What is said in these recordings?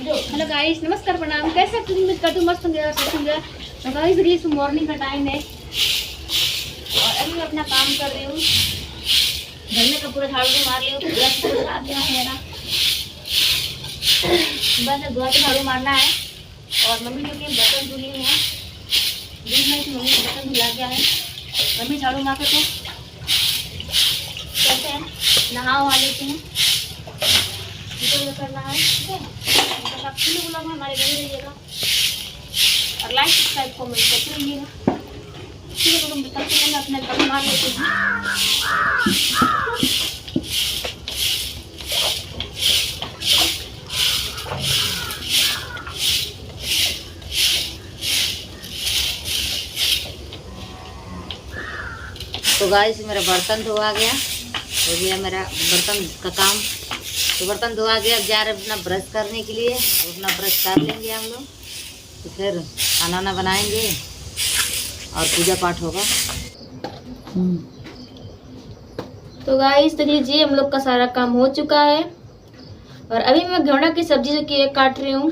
Hello guys, नमस्कार, प्रणाम। कैसे आप? उम्मीद करती हूँ मस्त होंगे। तो गाइस देखिए, इस मॉर्निंग का टाइम है और अभी मैं अपना काम कर रही हूँ। घर में का पूरा झाड़ू मार रही हूँ। मेरा बस घर पे झाड़ू मारना है। और मम्मी जो कि बर्तन धुली हुई है, दिन में मम्मी बर्तन धुला गया है। मम्मी झाड़ू मार के तो कहते हैं नहा वहा लेते हैं, करना है। ठीक है, तो आप सभी लोग हमारे घर रहिएगा और लाइक सब्सक्राइब कमेंट करते रहिएगा। ठीक है, तो तुम बताते हैं, मैं अपना काम मार लेती हूँ। तो गाइस मेरा बर्तन धोआ गया, हो गया मेरा बर्तन का काम। तो बर्तन धोआ गया, अब जा रहे अपना ब्रश करने के लिए। अपना ब्रश कर लेंगे हम लोग, तो फिर खाना वाना बनाएंगे और पूजा पाठ होगा। तो गाइस देख लीजिए, हम लोग का सारा काम हो चुका है और अभी मैं घेवड़ा की सब्जी की काट रही हूँ।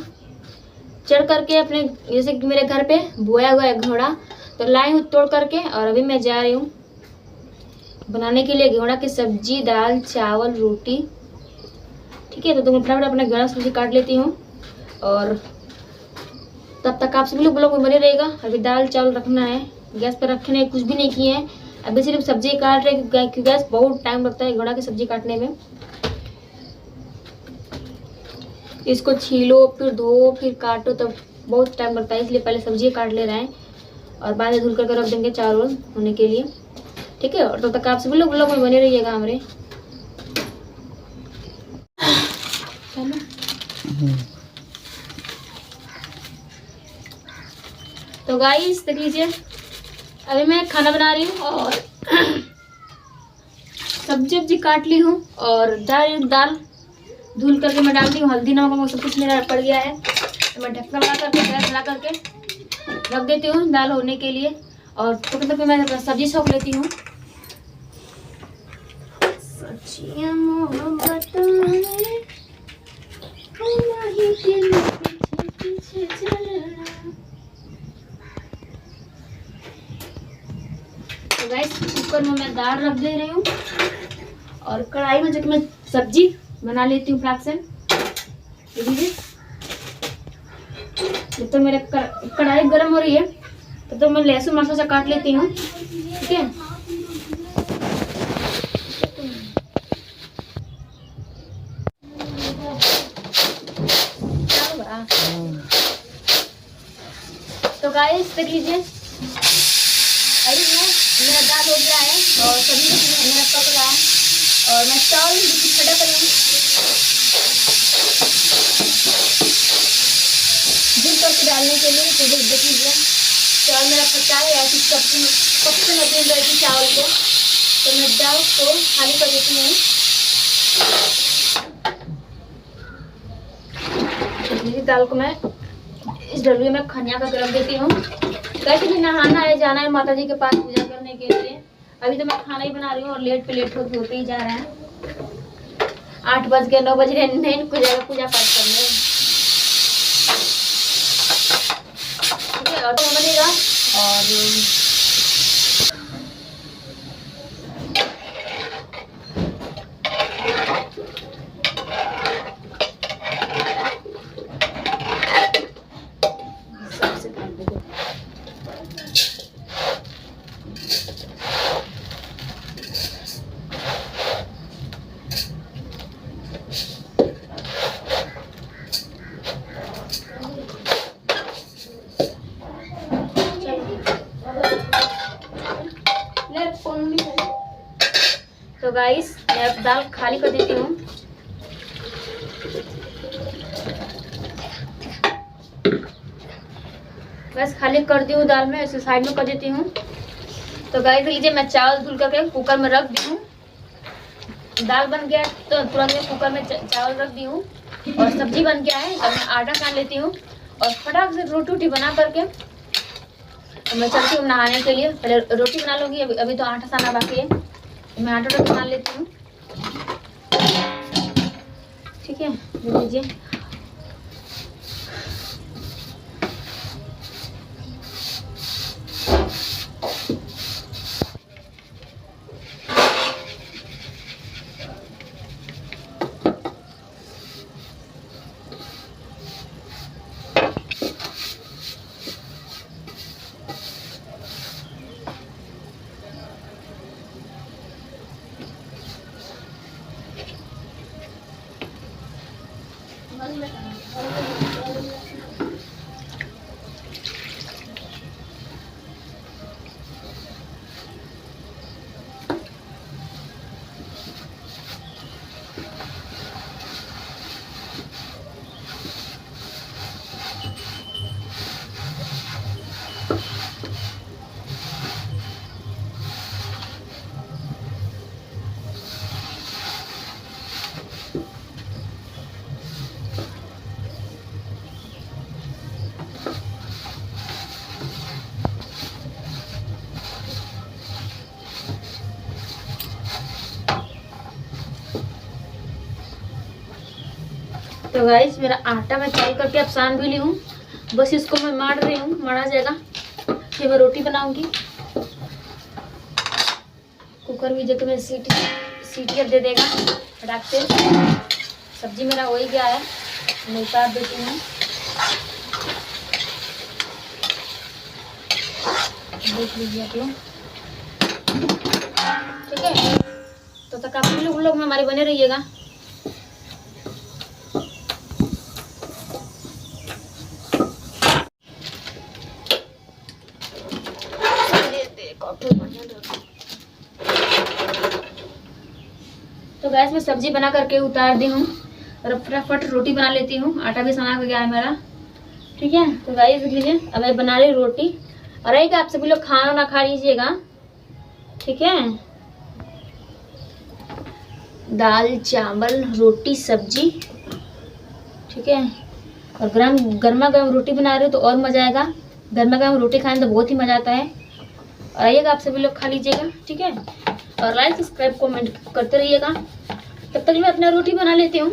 चढ़ करके अपने, जैसे कि मेरे घर पे बोया हुआ है घेवड़ा, तो लाई हूँ तोड़ करके और अभी मैं जा रही हूँ बनाने के लिए घेवड़ा की सब्जी, दाल, चावल, रोटी। ठीक है, तो मैं फटाफट अपना घेवड़ा सब्जी काट लेती हूँ और तब तक आप सभी लोग ब्लॉग में बने रहेगा। अभी दाल चावल रखना है, गैस पर रखने कुछ भी नहीं किए हैं। अभी सिर्फ सब्जी काट रहे हैं क्योंकि गैस बहुत टाइम लगता है घेवड़ा की सब्जी काटने में। इसको छीलो, फिर धो, फिर काटो, तब बहुत टाइम लगता है, इसलिए पहले सब्जी काट ले रहे हैं और बाद में धुल करके रख देंगे चावल होने के लिए। ठीक है, और तब तक आप सभी लोग ब्लॉग में बने रहिएगा हमारे। तो गाइस देख लीजिए, अभी मैं खाना बना रही हूँ और सब्जी काट ली हूँ और दाल धुल करके मैं डाल दी हूँ। हल्दी नमक सब कुछ मेरा पड़ गया है, तो मैं ढक्कन लगा करके गैस जला करके रख देती हूँ दाल होने के लिए। और तो मतलब मैं सब्जी छौंक लेती हूँ। तो गाइस कुकर में मैं दाल रख दे रही हूँ और कढ़ाई में जो कि मैं सब्जी बना लेती हूँ फटाक से। जब तो मेरे कढ़ाई गर्म हो रही है तब तो मैं लहसुन मरचा काट लेती हूँ। ठीक है, तो गाइस देख लीजिए, अभी मेरा दाल हो गया है और सब्जी मेरा पक रहा है और मैं चावल खड़ा कर लूँ धुल करके डालने के लिए। तो देख लीजिए, चावल मेरा पका है। ऐसी सब्जी पकने लगी रहती चावल को, तो मैं दाल को खाली कर देती हूँ। दाल को मैं इस डलुए में खनिया का रख देती हूँ। कैसे भी नहाना है, जाना है माता जी के पास पूजा करने के लिए। अभी तो मैं खाना ही बना रही हूँ और लेट पे लेट होते ही जा रहे हैं। 8 बज गए, 9 बज रहे, नहीं पूजा पाठ करने। ठीक है, और तो बनेगा और तो गाइस मैं अब दाल खाली कर देती हूँ। बस खाली कर दी हूँ दाल में, इसे साइड में कर देती हूँ। तो गाइस लीजिए, मैं चावल धुल करके कुकर में रख दी हूँ। दाल बन गया तो तुरंत में कुकर में चावल रख दी हूँ और सब्जी बन गया है। अब मैं आटा सान लेती हूँ और फटाक से रोटी बना करके तो मैं चलती हूँ नहाने के लिए। पहले रोटी बना लूँगी, अभी तो आटा साना बाकी है, तो मैं आटा बना लेती हूँ। ठीक है, लीजिए तो गाइस मेरा आटा मैं चालू करके अब सान भी ली हूँ, बस इसको मैं मार रही हूँ, मारा जाएगा फिर मैं रोटी बनाऊंगी। कुकर भी जगह में सीटी अब दे देगा फटाक से। सब्जी मेरा हो ही गया है, मैं उतार देती हूँ। देख लीजिए आप लोग, ठीक है। तो तक आप लोग में हमारे बने रहिएगा। तो गैस में सब्जी बना करके उतार दी हूँ और फटाफट रोटी बना लेती हूँ। आटा भी सना हो गया है मेरा, ठीक है। तो गाइस देख लीजिए, अब मैं बना रही रोटी। और रहेगा आप सभी लोग खाना ना खा लीजिएगा, ठीक है। दाल चावल रोटी सब्जी, ठीक है। और गर्मा गर्म रोटी बना रहे हो तो और मज़ा आएगा। गर्मा गर्म रोटी खाने तो बहुत ही मज़ा आता है। और आइएगा आप सभी लोग खा लीजिएगा, ठीक है। और लाइक सब्सक्राइब कमेंट करते रहिएगा। तब तक मैं अपना रोटी बना लेती हूँ।